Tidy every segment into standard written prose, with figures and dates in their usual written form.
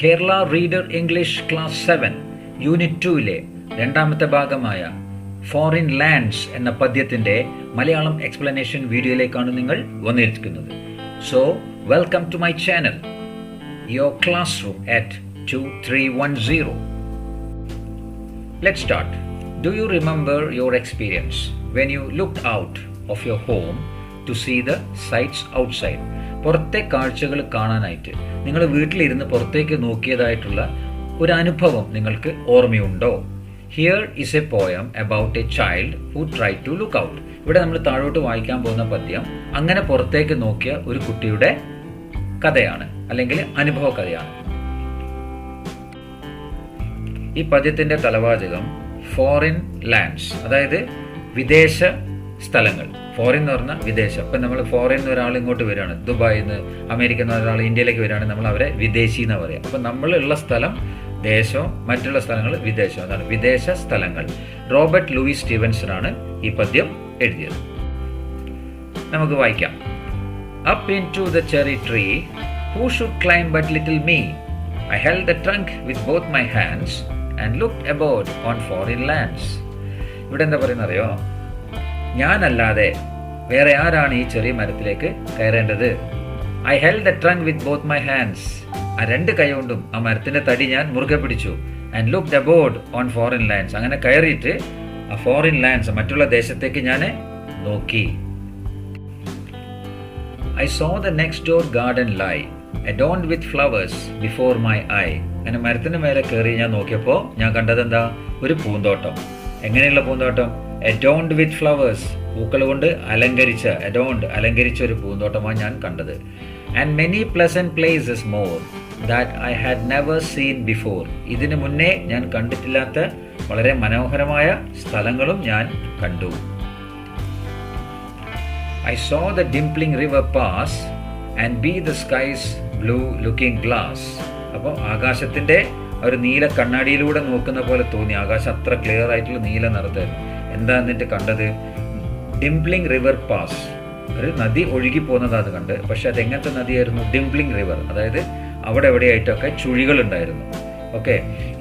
Kerala reader English class 7 unit 2-ലെ രണ്ടാമത്തെ ഭാഗമായ ഫോറിൻ ലാൻഡ്സ് എന്ന പദ്യത്തിൻ്റെ മലയാളം എക്സ്പ്ലനേഷൻ വീഡിയോയിലേക്കാണ് നിങ്ങൾ വന്നിരിക്കുന്നത്. So welcome to my channel, your classroom at 2310. Let's start. Do you remember your experience when you looked out of your home to see the sights outside? പുറത്തെ കാഴ്ചകൾ കാണാനായിട്ട് നിങ്ങൾ വീട്ടിലിരുന്ന് പുറത്തേക്ക് നോക്കിയതായിട്ടുള്ള ഒരു അനുഭവം നിങ്ങൾക്ക് ഓർമ്മയുണ്ടോ? Here is a poem about a child who try to look out. ഇവിടെ നമ്മൾ താഴോട്ട് വായിക്കാൻ പോകുന്ന പദ്യം അങ്ങനെ പുറത്തേക്ക് നോക്കിയ ഒരു കുട്ടിയുടെ കഥയാണ്, അല്ലെങ്കിൽ അനുഭവ കഥയാണ്. ഈ പദ്യത്തിന്റെ തലവാചകം ഫോറിൻ ലാൻഡ്സ്, അതായത് വിദേശ സ്ഥലങ്ങൾ. ഫോറിൻ എന്ന് പറഞ്ഞാൽ വിദേശം. അപ്പം നമ്മൾ ഫോറിൻ നിന്ന് ഒരാൾ ഇങ്ങോട്ട് വരികയാണ്, ദുബായിൽ നിന്ന് അമേരിക്കയിൽ നിന്ന് ഒരാൾ ഇന്ത്യയിലേക്ക് വരികയാണ്, നമ്മൾ അവരെ വിദേശി എന്ന് പറയാം. അപ്പം നമ്മളുള്ള സ്ഥലം ദേശവും മറ്റുള്ള സ്ഥലങ്ങൾ വിദേശം, അതാണ് വിദേശ സ്ഥലങ്ങൾ. റോബർട്ട് ലൂയിസ് സ്റ്റീവൻസൺ ഈ പദ്യം എഴുതിയത്. നമുക്ക് വായിക്കാം. Up into the cherry tree, who should climb but little me? I held the trunk with both my hands and looked abroad on foreign lands. ഇവിടെ എന്താ പറയുന്നത് അറിയോ? ഞാനല്ലാതെ വേറെ ആരാണ് ഈ ചെറിയ മരത്തിലേക്ക് കയറേണ്ടത്? I held the trunk with both my hands. ആ രണ്ട് കൈ കൊണ്ടും ആ മരത്തിന്റെ തടി ഞാൻ മുറുകെ പിടിച്ചു. And looked aboard on foreign lands. അങ്ങനെ കയറിയിട്ട് ആ ഫോറിൻ ലാൻഡ്സ്, മറ്റുള്ള ദേശത്തേക്ക് ഞാൻ നോക്കി. I saw the next door garden lie, adorned with flowers before my eye. അങ്ങനെ മരത്തിന് മേലെ കയറി ഞാൻ നോക്കിയപ്പോൾ ഞാൻ കണ്ടത് എന്താ? ഒരു പൂന്തോട്ടം. എങ്ങനെയുള്ള പൂന്തോട്ടം? adorned with flowers, പൂക്കൾ കൊണ്ട് അലങ്കരിച്ച, അലങ്കരിച്ച ഒരു പൂന്തോട്ടമാണ് ഞാൻ കണ്ടത്. and many pleasant places more that I had never seen before. ഇതിനു മുന്നേ ഞാൻ കണ്ടിട്ടില്ലാത്ത വളരെ മനോഹരമായ സ്ഥലങ്ങളും ഞാൻ കണ്ടു. I saw the dimpling river pass and be the sky's blue looking glass. അപ്പോൾ ആകാശത്തിൻ്റെ ഒരു നീല കണ്ണാടിയിലൂടെ നോക്കുന്ന പോലെ തോന്നി. ആകാശം അത്ര ക്ലിയർ ആയിട്ടുള്ള നീല നിറത്തായിരുന്നു. എന്താ എന്നിട്ട് കണ്ടത്? ഡിംപ്ലിംഗ് റിവർ പാസ്, ഒരു നദി ഒഴുകി പോകുന്നതാണ് കണ്ട്. പക്ഷെ അത് എങ്ങനത്തെ നദിയായിരുന്നു? ഡിംപ്ലിംഗ് റിവർ, അതായത് അവിടെ എവിടെയായിട്ടൊക്കെ ചുഴികൾ ഉണ്ടായിരുന്നു. ഓക്കെ,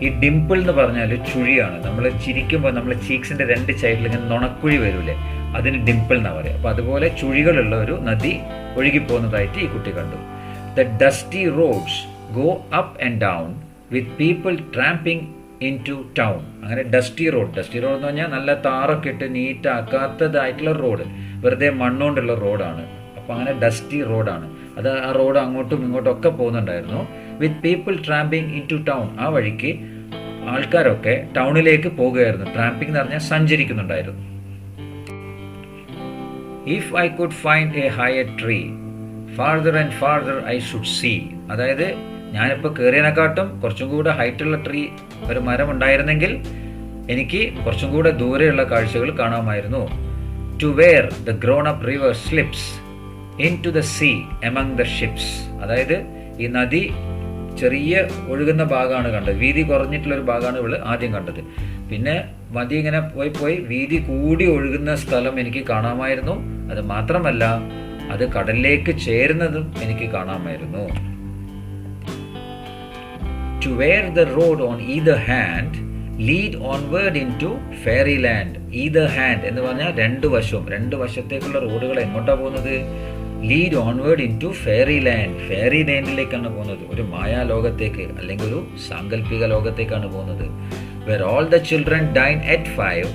ഈ ഡിംപിൾ എന്ന് പറഞ്ഞാൽ ചുഴിയാണ്. നമ്മൾ ചിരിക്കുമ്പോൾ നമ്മളെ ചീക്സിൻ്റെ രണ്ട് സൈഡിൽ ഇങ്ങനെ നുണക്കുഴി വരൂലേ, അതിന് ഡിംപിൾ എന്നാണ് പറയുക. അപ്പോൾ അതുപോലെ ചുഴികളുള്ള ഒരു നദി ഒഴുകിപ്പോകുന്നതായിട്ട് ഈ കുട്ടി കണ്ടു. The dusty roads go up and down with people tramping in to town. അങ്ങനെ ഡസ്റ്റി റോഡ് എന്ന് പറഞ്ഞാൽ നല്ല താറൊക്കെ ഇട്ട് നീറ്റാക്കാത്തതായിട്ടുള്ള റോഡ്, വെറുതെ മണ്ണുകൊണ്ടുള്ള റോഡാണ്. അപ്പോൾ അങ്ങനെ ഡസ്റ്റി റോഡാണ് അത്. ആ റോഡ് അങ്ങോട്ടും ഇങ്ങോട്ടും ഒക്കെ പോകുന്നുണ്ടായിരുന്നു. With people tramping in to town, ആ വഴിക്ക് ആൾക്കാരൊക്കെ ടൗണിലേക്ക് പോകുകയായിരുന്നു. ട്രാമ്പിംഗ് എന്ന് പറഞ്ഞാൽ സഞ്ചരിക്കുന്നുണ്ടായിരുന്നു. If I could find a higher tree, farther and farther I should see. അതായത് ഞാനിപ്പോൾ കയറിയതിനെക്കാട്ടും കുറച്ചും കൂടെ ഹൈറ്റുള്ള ഒരു മരം ഉണ്ടായിരുന്നെങ്കിൽ എനിക്ക് കുറച്ചും കൂടെ ദൂരെയുള്ള കാഴ്ചകൾ കാണാമായിരുന്നു. To where the grown up river slips into the sea among the ships. അതായത് ഈ നദി ചെറിയ ഒഴുകുന്ന ഭാഗമാണ് കണ്ടത്, വീതി കുറഞ്ഞിട്ടുള്ളൊരു ഭാഗമാണ് ഇവള് ആദ്യം കണ്ടത്. പിന്നെ നദി ഇങ്ങനെ പോയി വീതി കൂടി ഒഴുകുന്ന സ്ഥലം എനിക്ക് കാണാമായിരുന്നു. അത് മാത്രമല്ല, അത് കടലിലേക്ക് ചേരുന്നതും എനിക്ക് കാണാമായിരുന്നു. To where the road on either hand lead onward into fairyland. Either hand എന്ന് പറഞ്ഞാൽ രണ്ട് വശത്തേക്കുള്ള റോഡുകൾ എങ്ങോട്ടാണ് പോകുന്നത്? Lead onward in to fairy land. Fairy ലാൻഡിലേക്കാണ് പോകുന്നത്, ഒരു മായാലോകത്തേക്ക് അല്ലെങ്കിൽ ഒരു സാങ്കല്പിക ലോകത്തേക്കാണ് പോകുന്നത്. Where all the children dine at 5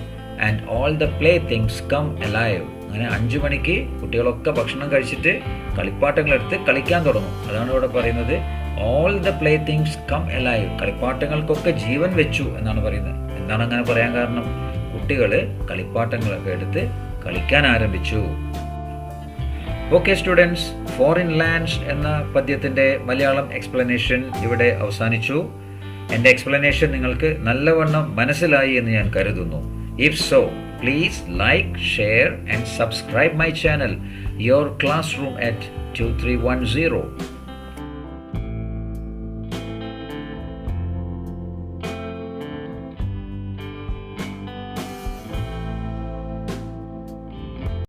and all the playthings come alive. അങ്ങനെ 5 മണിക്ക് കുട്ടികളൊക്കെ ഭക്ഷണം കഴിച്ചിട്ട് കളിപ്പാട്ടങ്ങളെടുത്ത് കളിക്കാൻ തുടങ്ങും. അതാണ് ഇവിടെ പറയുന്നത്. all the playthings come alive. കളിപ്പാട്ടങ്ങൾക്കൊക്കെ ജീവൻ വെച്ചു എന്നാണ് പറയുന്നത്. എന്താണ് അങ്ങനെ പറയാൻ കാരണം? കുട്ടികൾ കളിപ്പാട്ടങ്ങളൊക്കെ എടുത്ത് കളിക്കാൻ ആരംഭിച്ചു. ഓക്കെ സ്റ്റുഡൻസ്, ഫോറിൻ ലാൻഡ്സ് എന്ന പദ്യത്തിൻ്റെ മലയാളം എക്സ്പ്ലനേഷൻ ഇവിടെ അവസാനിച്ചു. എൻ്റെ എക്സ്പ്ലനേഷൻ നിങ്ങൾക്ക് നല്ലവണ്ണം മനസ്സിലായി എന്ന് ഞാൻ കരുതുന്നു. If so, please like, share and subscribe my channel, your classroom at 2310.